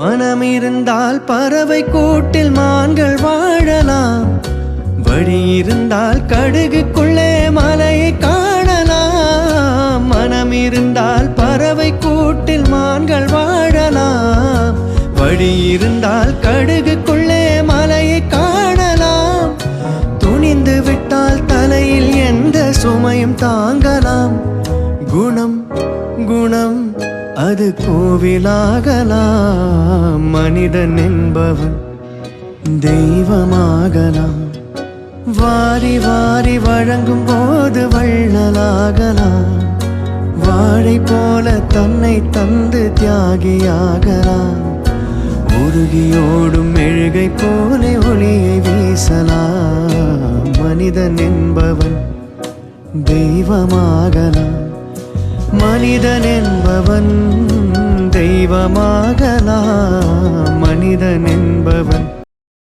மனம் இருந்தால் பறவை கூட்டில் மான்கள் வாழலாம். வழி இருந்தால் கடுகுக்குள்ளே மலையை காணலாம். மனம் இருந்தால் பறவை கூட்டில் மான்கள் வாழலாம். வழி இருந்தால் கடுகுக்குள்ளே மலையை காணலாம். துணிந்து விட்டால் தலையில் எந்த சுமையும் தாங்கலாம். குணம் குணம் அது கோவிலாகலாம். மனிதன் என்பவன் தெய்வமாகலாம். வாரி வாரி வழங்கும் போது வள்ளலாகலாம். வாழை போல தன்னை தந்து தியாகியாகலாம். உருகியோடும் மெழுகை போல ஒளியை வீசலாம். மனிதன் என்பவன் தெய்வமாகலாம். மனிதன் என்பவன் தெய்வமாகலாம். மனிதன் என்பவன்